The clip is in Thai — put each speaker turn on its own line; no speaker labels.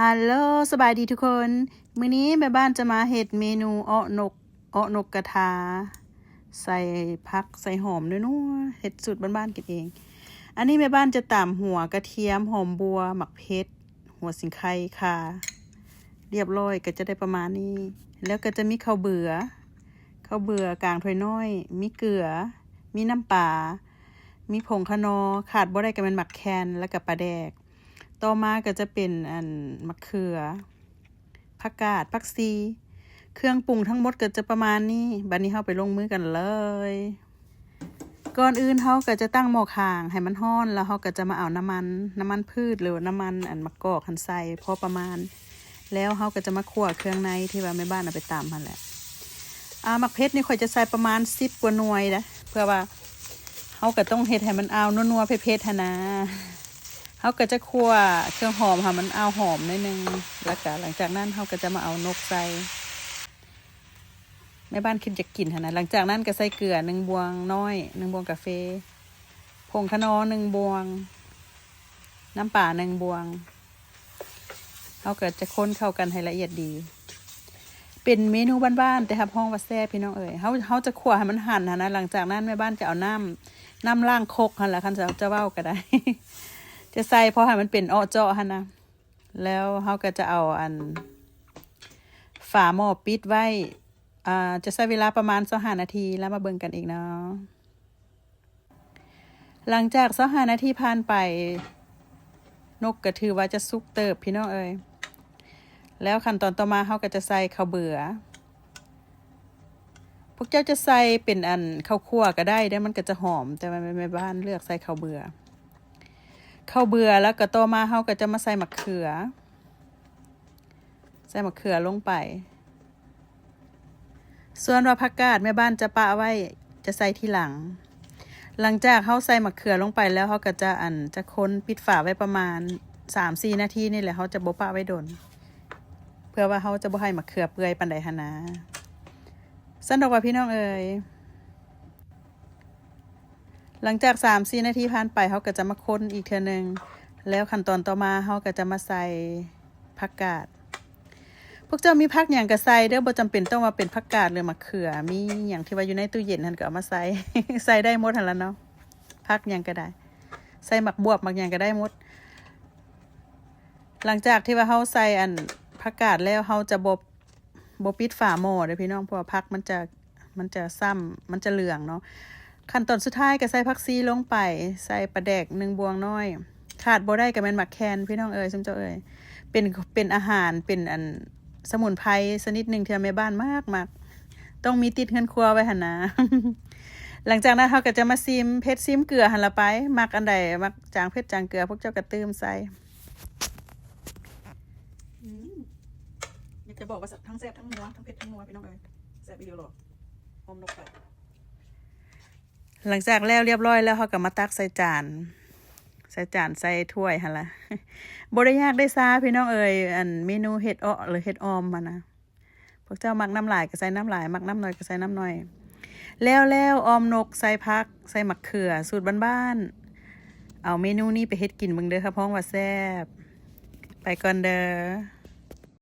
ฮัลโหลสบายดีทุกคนมื้อนี้แม่บ้านจะมาเฮ็ดเมนูอ้อนกกระทาใส่ผักใส่หอมด้วยนัวเฮ็ดสูตรบ้านๆกินเองอันนี้แม่บ้านจะตำหัวกระเทียมหอมบัวหมักเพชรหัวสิงไคค่ะเรียบร้อยก็จะได้ประมาณนี้แล้วก็จะมีข้าวเบื่อกลางถ้วยน้อยมีเกลือมีน้ำปลามีผงคะนอขาดบ่ได้ก็เป็นหมักแคนแล้วก็ปลาแดกต่อมาก็จะเป็นมะเขือผักกาดผักซีเครื่องปรุงทั้งหมดก็จะประมาณนี้บัดนี้เฮาไปลงมือกันเลยก่อนอื่นเฮาก็จะตั้งหม้อข้างให้มันร้อนแล้วเฮาก็จะมาเอาน้ำมันพืชหรือน้ำมันมะกอกหั่นใส่พอประมาณแล้วเฮาก็จะมาคั่วเครื่องในที่ว่าแม่บ้านเอาไปตำหั่นแหละมะเพชรนี่ข่อยจะใส่ประมาณ10กว่าหน่วยนะเพื่อว่าเฮาก็ต้องเฮ็ดให้มันเอานัวๆเผ็ดๆหั่นนะเฮาก็จะคั่วเครื่องหอมให้มันเอาหอมนิดนึงแล้วก็หลังจากนั้นเฮาก็จะมาเอานกใส่แม่บ้านคิดจะกินหั่นนะหลังจากนั้นก็ใส่เกลือ1บวงน้อย1บวงกาแฟผงคะนอ1บวงน้ำปลา1บวงเฮาก็จะคนเข้ากันให้ละเอียดดีเป็นเมนูบ้านๆแต่ครับห้องว่าแซ่บพี่น้องเอ๋ยเฮาจะคั่วให้มันหั่นหั่นนะหลังจากนั้นแม่บ้านจะเอาน้ำล้างคกหั่นล่ะคันจะเว้าก็ได้ จะใส่พอให้มันเป็นอ้อเจาะหั่นนะแล้วเฮาก็จะเอาฝาหม้อปิดไว้จะใช้เวลาประมาณ25นาทีแล้วมาเบิ่งกันอีกเนาะหลังจาก25นาทีผ่านไปนกก็ถือว่าจะสุกเติบพี่น้องเอ๋ยแล้วขั้นตอนต่อมาเฮาก็จะใส่ข้าวเบื่อพวกเจ้าจะใส่เป็นข้าวคั่วก็ได้มันก็จะหอมแต่แม่บ้านเลือกใส่ข้าวเบื่อแล้วก็ต่อมาเฮาก็จะมาใส่มะเขือลงไปส่วนว่าผักกาดแม่บ้านจะปะไว้จะใส่ทีหลังจากเฮาใส่มะเขือลงไปแล้วเฮาก็จะคนปิดฝาไว้ประมาณ 3-4 นาทีนี่แหละเฮาจะบ่ปะไว้ดนเพื่อว่าเฮาจะบ่ให้มะเขือเปื่อยปานใดหั่นนะซั่นดอกว่าพี่น้องเอ๋ยหลังจาก 3-4 นาทีผ่านไปเฮาก็จะมาคนอีกเทื่อนึงแล้วขั้นตอนต่อมาเฮาก็จะมาใส่ผักกาดพวกเจ้ามีผักหยังก็ใส่เด้อบ่จำเป็นต้องว่าเป็นผักกาดหรือมะเขือมีหยังที่ว่าอยู่ในตู้เย็นหั่นก็เอามาใส่ ใส่ได้หมดหั่นล่ะเนาะผักหยังก็ได้ใส่หมักบวบหมักหยังก็ได้หมดหลังจากที่ว่าเฮาใส่ผักกาดแล้วเฮาจะบ่ปิดฝาหม้อเด้อพี่น้องเพราะว่าผักมันจะซ้ำมันจะเหลืองเนาะขั้นตอนสุดท้ายก็ใส่ผักชีลงไปใส่ปลาแดก1บวงน้อยขาดบ่ได้ก็แม่นหมักแคนพี่น้องเอ๋ยซุมเจ้าเอ๋ยเป็นอาหารเป็นสมุนไพรชนิดหนึ่งที่แม่บ้านมากต้องมีติดเฮือนครัวไว้หั่นนะ หลังจากนั้นเฮาก็จะมาซิมเผ็ดซิมเกลือหั่นละไปมักอันใดมักจางเผ็ดจางเกลือพวกเจ้าก็ตื้มใส่อยากจะบอกว่าทั้งแซ่บทั้งนัวทั้งเผ็ดทั้งนัวพี่น้องเอ๋ยแซ่บอีหลีหรอหอมนกไปหลังจากแล้วเรียบร้อยแล้วเฮาก็มาตักใส่จานใส่ถ้วยหั่นล่ะ บ่ได้ยากได้ซ่าพี่น้องเอ๋ยเมนูเห็ดอ้อหรือเห็ดออมมานะพวกเจ้ามักน้ำหลายก็ใส่น้ำหลายมักน้ำน้อยก็ใส่น้ำน้อยแล้วออมนกใส่ผักใส่มะเขือสูตรบ้านๆเอาเมนูนี้ไปเฮ็ดกินเบิ่งเด้อครับพ้องว่าแซ่บไปก่อนเด้อ